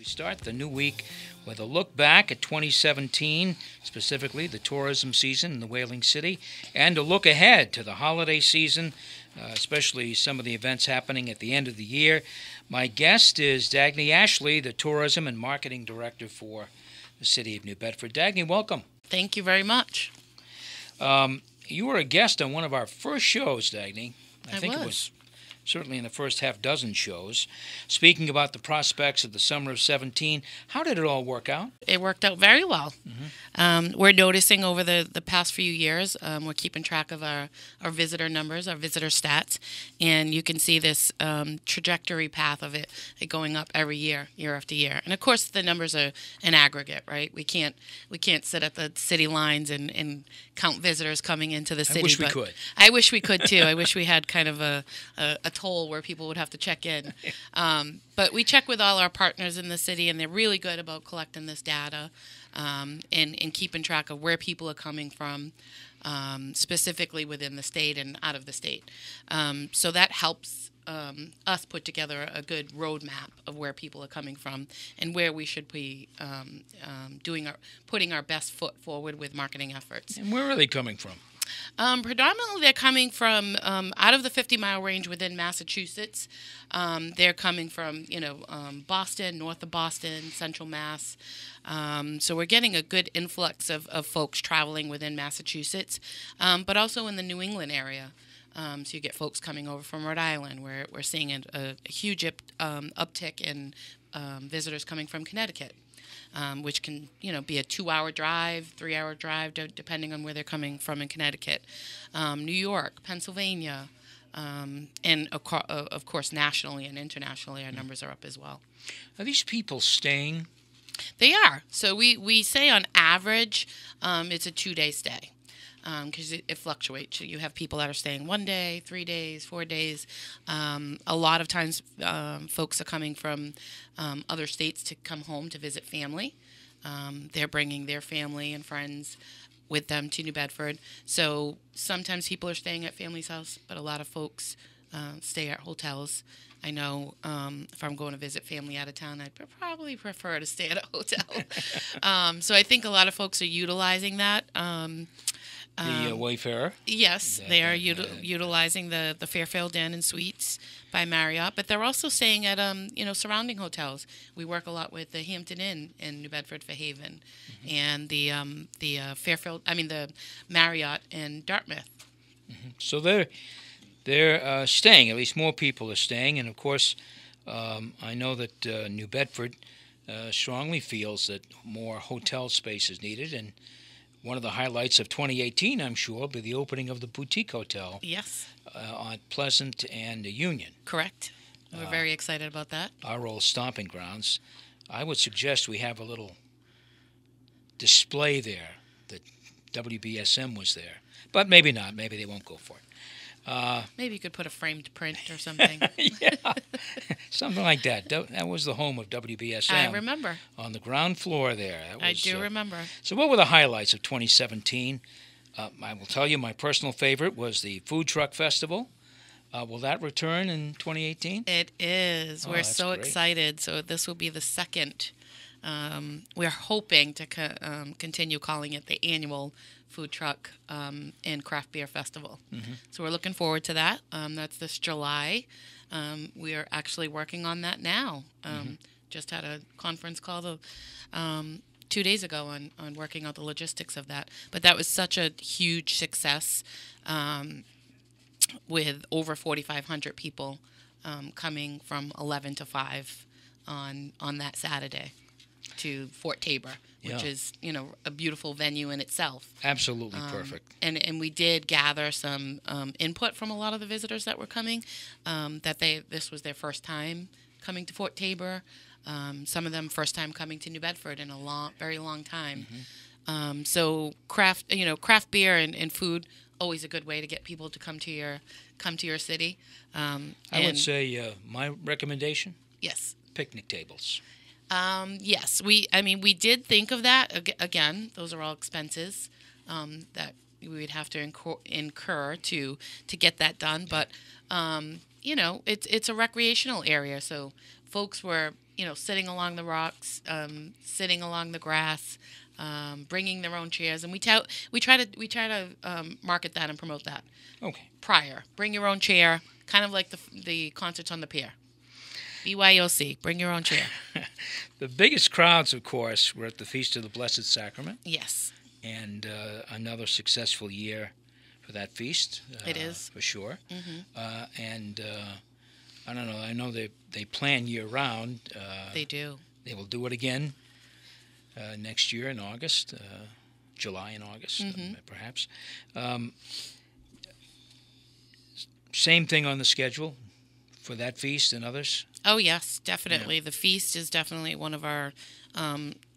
We start the new week with a look back at 2017, specifically the tourism season in the Whaling City, and a look ahead to the holiday season, especially some of the events happening at the end of the year. My guest is Dagny Ashley, the Tourism and Marketing Director for the City of New Bedford. Dagny, welcome. Thank you very much. You were a guest on one of our first shows, Dagny. I think was. It was certainly in the first half dozen shows, speaking about the prospects of the summer of 17. How did it all work out? It worked out very well. We're noticing over the past few years, we're keeping track of our visitor numbers, our visitor stats, and you can see this trajectory path of it going up every year after year. And of course, the numbers are an aggregate, right? We can't sit at the city lines and count visitors coming into the city. I wish we could. I wish we could too. I wish we had kind of a toll where people would have to check in. But we check with all our partners in the city, and they're really good about collecting this data and keeping track of where people are coming from, specifically within the state and out of the state. So that helps us put together a good roadmap of where people are coming from and where we should be putting our best foot forward with marketing efforts. And where are they coming from? Predominantly, they're coming from out of the 50-mile range within Massachusetts. They're coming from, Boston, north of Boston, central Mass. So we're getting a good influx of folks traveling within Massachusetts, but also in the New England area. So you get folks coming over from Rhode Island. We're seeing a huge uptick in visitors coming from Connecticut. Which can, be a 2-hour drive, 3-hour drive, depending on where they're coming from in Connecticut. New York, Pennsylvania, and of course, nationally and internationally, our numbers are up as well. Are these people staying? They are. So we say on average, it's a 2-day stay. Because it fluctuates. You have people that are staying 1 day, 3 days, 4 days. A lot of times folks are coming from other states to come home to visit family. They're bringing their family and friends with them to New Bedford. So sometimes people are staying at family's house, but a lot of folks stay at hotels. I know if I'm going to visit family out of town, I'd probably prefer to stay at a hotel. So I think a lot of folks are utilizing that. The Wayfarer? Yes, they are utilizing the Fairfield Inn and Suites by Marriott, but they're also staying at surrounding hotels. We work a lot with the Hampton Inn in New Bedford for Haven, and the Marriott in Dartmouth. So they're staying. At least more people are staying, and of course, I know that New Bedford strongly feels that more hotel space is needed, and one of the highlights of 2018, I'm sure, will be the opening of the boutique hotel. Yes. On Pleasant and Union. Correct. We're very excited about that. Our old stomping grounds. I would suggest we have a little display there that WBSM was there. But maybe not. Maybe they won't go for it. Maybe you could put a framed print or something. Yeah, something like that. That was the home of WBSM. I remember. On the ground floor there. I do remember. So what were the highlights of 2017? I will tell you my personal favorite was the Food Truck Festival. Will that return in 2018? It is. We're so great. Excited. So this will be the second. We're hoping to continue calling it the annual Food Truck and Craft Beer Festival. So we're looking forward to that. That's this July. We are actually working on that now. Just had a conference call 2 days ago on working out the logistics of that. But that was such a huge success with over 4,500 people coming from 11 to 5 on that Saturday to Fort Tabor, which is, a beautiful venue in itself. Absolutely perfect. And we did gather some input from a lot of the visitors that were coming, that this was their first time coming to Fort Tabor. Some of them first time coming to New Bedford in a very long time. So craft beer and food, always a good way to get people to come to your city. I would say my recommendation. Yes. Picnic tables. Yes, we did think of that. Again, those are all expenses that we would have to incur to get that done. But it's a recreational area, so folks were sitting along the rocks, sitting along the grass, bringing their own chairs, and we try to market that and promote that. Okay. Prior, bring your own chair, kind of like the concerts on the pier. BYOC, bring your own chair. The biggest crowds, of course, were at the Feast of the Blessed Sacrament. Yes. And another successful year for that feast. It is. For sure. Mm-hmm. And I don't know, I know they plan year-round. They do. They will do it again next year in August, July and August, perhaps. Same thing on the schedule for that feast and others? Oh, yes, definitely. Yeah. The feast is definitely one of our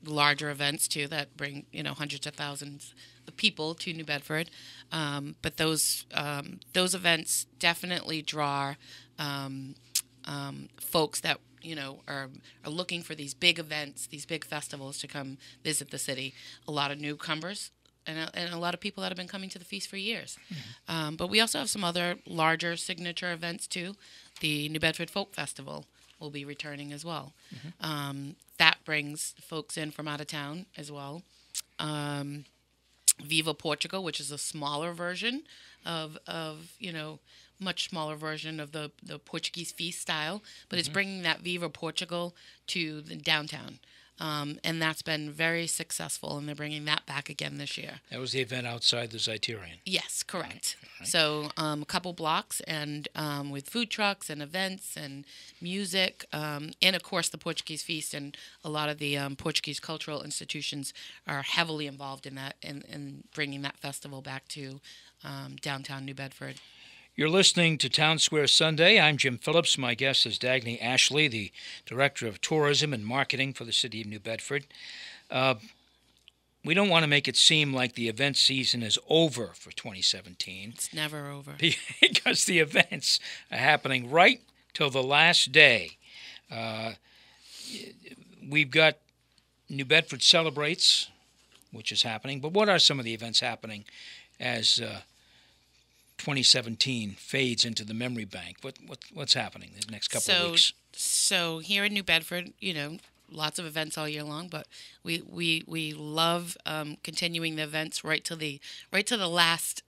larger events, too, that bring, hundreds of thousands of people to New Bedford. But those events definitely draw folks that, are looking for these big events, these big festivals to come visit the city. A lot of newcomers and a lot of people that have been coming to the feast for years. Mm-hmm. But we also have some other larger signature events, too. The New Bedford Folk Festival will be returning as well. Mm-hmm. That brings folks in from out of town as well. Viva Portugal, which is a smaller version of much smaller version of the Portuguese feast style, but it's bringing that Viva Portugal to the downtown. And that's been very successful, and they're bringing that back again this year. That was the event outside the Zeiterion. Yes, correct. Right. So a couple blocks, and with food trucks and events and music, and of course the Portuguese feast, and a lot of the Portuguese cultural institutions are heavily involved in that, in bringing that festival back to downtown New Bedford. You're listening to Townsquare Sunday. I'm Jim Phillips. My guest is Dagny Ashley, the Director of Tourism and Marketing for the City of New Bedford. We don't want to make it seem like the event season is over for 2017. It's never over. Because the events are happening right till the last day. We've got New Bedford Celebrates, which is happening. But what are some of the events happening as 2017 fades into the memory bank? What's happening the next couple of weeks? So here in New Bedford, lots of events all year long, but we love continuing the events right to the last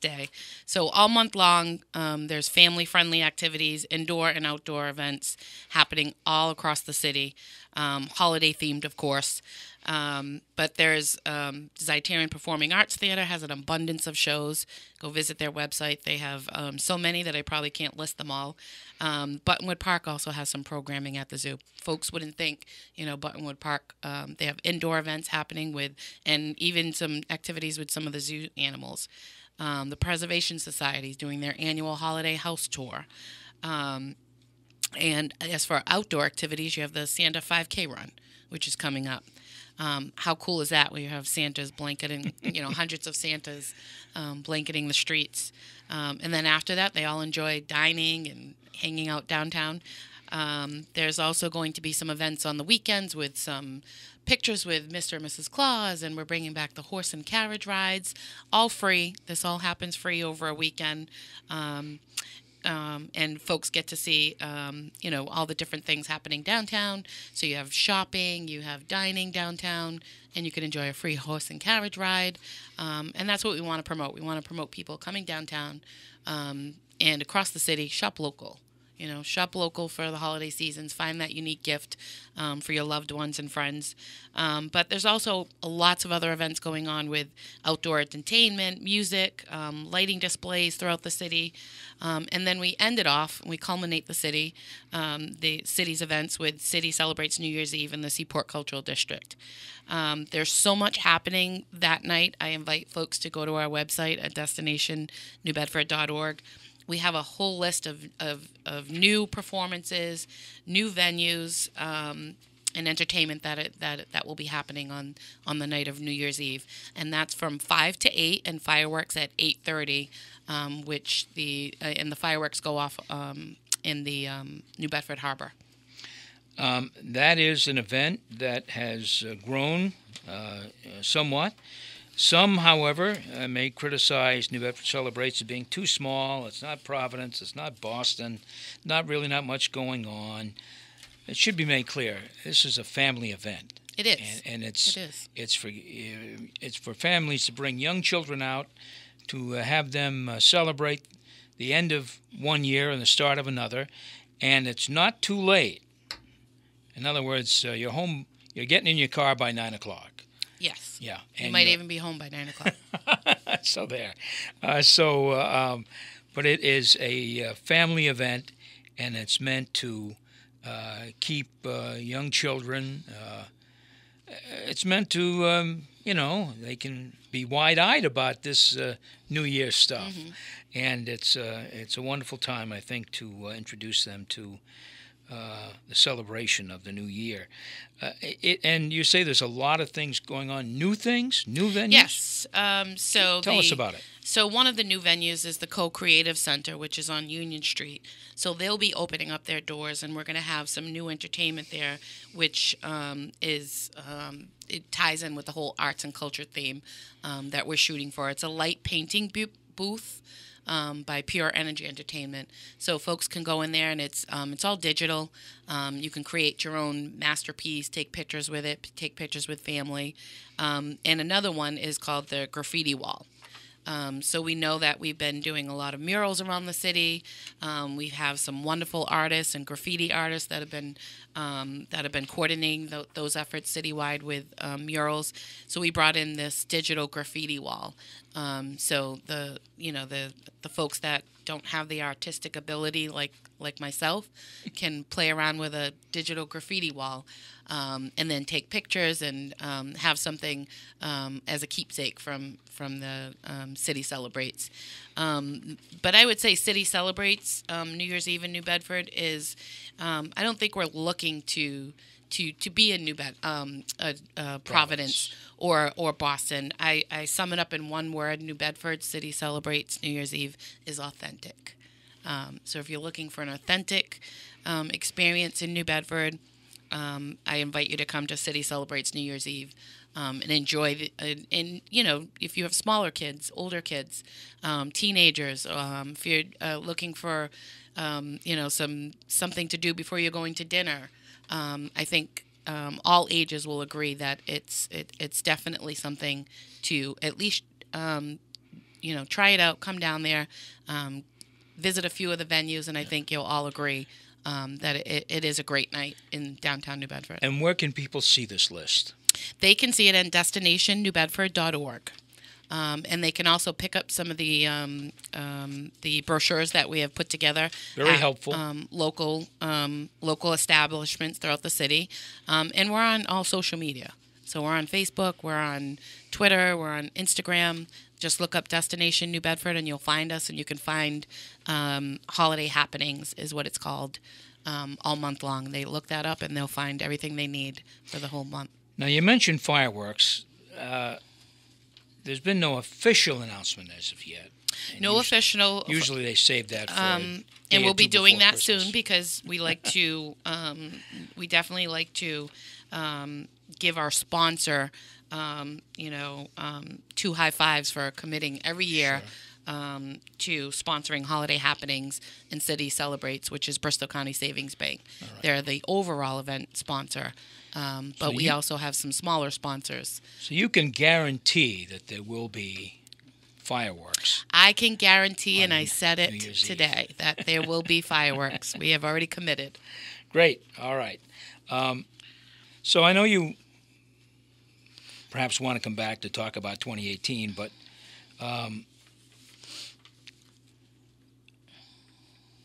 day. So all month long, there's family friendly activities, indoor and outdoor events happening all across the city, holiday themed, of course. But there's Zeiterion Performing Arts Theater has an abundance of shows. Go visit their website. They have so many that I probably can't list them all. Buttonwood Park also has some programming at the zoo. Folks wouldn't think, Buttonwood Park, they have indoor events happening and even some activities with some of the zoo animals. The Preservation Society is doing their annual holiday house tour. And as for outdoor activities, you have the Santa 5K run, which is coming up. How cool is that, where you have Santas blanketing, hundreds of Santas blanketing the streets. And then after that, they all enjoy dining and hanging out downtown. There's also going to be some events on the weekends with some pictures with Mr. and Mrs. Claus, and we're bringing back the horse and carriage rides, all free. This all happens free over a weekend. And folks get to see, all the different things happening downtown. So you have shopping, you have dining downtown, and you can enjoy a free horse and carriage ride. And that's what we want to promote. We want to promote people coming downtown and across the city, shop local. Shop local for the holiday seasons. Find that unique gift for your loved ones and friends. But there's also lots of other events going on with outdoor entertainment, music, lighting displays throughout the city. And then we culminate the city's events with City Celebrates New Year's Eve in the Seaport Cultural District. There's so much happening that night. I invite folks to go to our website at destinationnewbedford.org. We have a whole list of new performances, new venues, and entertainment that will be happening on the night of New Year's Eve, and that's from 5 to 8, and fireworks at 8:30, which the fireworks go off in the New Bedford Harbor. That is an event that has grown somewhat. Some, however, may criticize New Bedford Celebrates as being too small. It's not Providence. It's not Boston. Not much going on. it should be made clear, this is a family event. It is. And it is. It's for families to bring young children out, to have them celebrate the end of one year and the start of another, and it's not too late. In other words, you're home. You're getting in your car by 9 o'clock. Yes. Yeah. You might even be home by 9 o'clock. So there. But it is a family event, and it's meant to keep young children. It's meant to, they can be wide-eyed about this New Year's stuff. Mm-hmm. And it's a wonderful time, I think, to introduce them to the celebration of the new year. And you say there's a lot of things going on. New things? New venues? Yes. Tell us about it. So one of the new venues is the Co-Creative Center, which is on Union Street. So they'll be opening up their doors, and we're going to have some new entertainment there, which it ties in with the whole arts and culture theme that we're shooting for. It's a light painting booth by Pure Energy Entertainment. So folks can go in there, and it's all digital. You can create your own masterpiece, take pictures with it, take pictures with family. And another one is called the Graffiti Wall. So we know that we've been doing a lot of murals around the city. We have some wonderful artists and graffiti artists that have been coordinating those efforts citywide with murals. So we brought in this digital graffiti wall. So the folks that don't have the artistic ability like myself can play around with a digital graffiti wall, and then take pictures and have something as a keepsake from the City Celebrates. But I would say City Celebrates New Year's Eve in New Bedford is I don't think we're looking to be in Providence or Boston. I sum it up in one word: New Bedford City Celebrates New Year's Eve is authentic. So if you're looking for an authentic experience in New Bedford, I invite you to come to City Celebrates New Year's Eve and enjoy if you have smaller kids, older kids, teenagers, if you're looking for something to do before you're going to dinner. I think all ages will agree that it's definitely something to at least try it out, come down there, visit a few of the venues, and I think you'll all agree that it is a great night in downtown New Bedford. And where can people see this list? They can see it at destinationnewbedford.org. And they can also pick up some of the brochures that we have put together. Very helpful. Local establishments throughout the city. And we're on all social media. So we're on Facebook, we're on Twitter, we're on Instagram. Just look up Destination New Bedford and you'll find us, and you can find Holiday Happenings is what it's called all month long. They look that up and they'll find everything they need for the whole month. Now, you mentioned fireworks. There's been no official announcement as of yet. No official. Usually they save that for and we'll be doing that Christmas. soon because we like to. We definitely like to give our sponsor, two high fives for committing every year. Sure. To sponsoring Holiday Happenings and City Celebrates, which is Bristol County Savings Bank. Right. They're the overall event sponsor, but we also have some smaller sponsors. So you can guarantee that there will be fireworks. I can guarantee, and I said it today, that there will be fireworks. We have already committed. Great. All right. So I know you perhaps want to come back to talk about 2018, but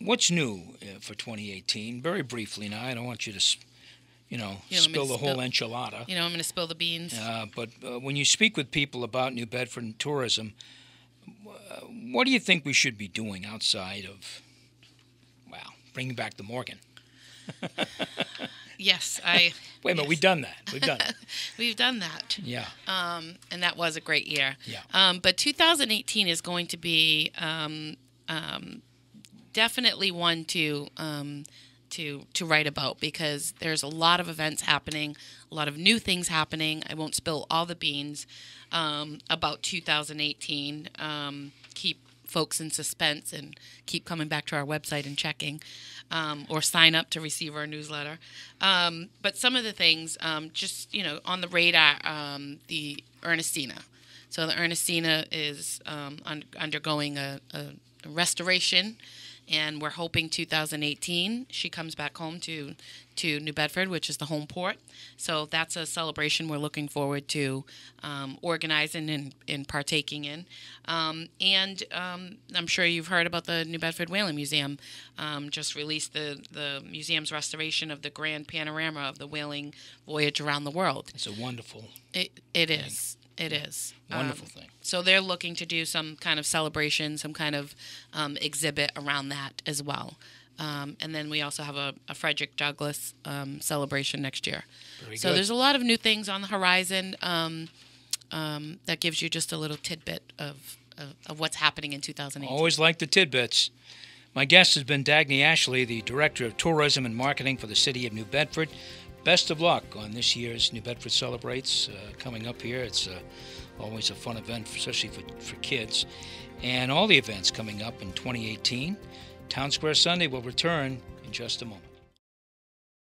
what's new for 2018? Very briefly now. I don't want you to, spill the whole enchilada. I'm going to spill the beans. But when you speak with people about New Bedford and tourism, what do you think we should be doing outside of, bringing back the Morgan? Yes, Wait a minute, we've done that. We've done that. Yeah. And that was a great year. Yeah. But 2018 is going to be definitely one to write about because there's a lot of events happening, a lot of new things happening. I won't spill all the beans about 2018. Keep folks in suspense and keep coming back to our website and checking, or sign up to receive our newsletter. But some of the things, just, on the radar, the Ernestina. So the Ernestina is undergoing a restoration, and we're hoping 2018 she comes back home to New Bedford, which is the home port. So that's a celebration we're looking forward to organizing and partaking in. And I'm sure you've heard about the New Bedford Whaling Museum. Just released the museum's restoration of the grand panorama of the whaling voyage around the world. It's a wonderful It is. It is. Wonderful thing. So they're looking to do some kind of celebration, some kind of exhibit around that as well. And then we also have a Frederick Douglass celebration next year. Very so good. There's a lot of new things on the horizon that gives you just a little tidbit of what's happening in 2018. Always like the tidbits. My guest has been Dagny Ashley, the Director of Tourism and Marketing for the City of New Bedford. Best of luck on this year's New Bedford Celebrates coming up here. It's always a fun event, especially for kids. And all the events coming up in 2018. Townsquare Sunday will return in just a moment.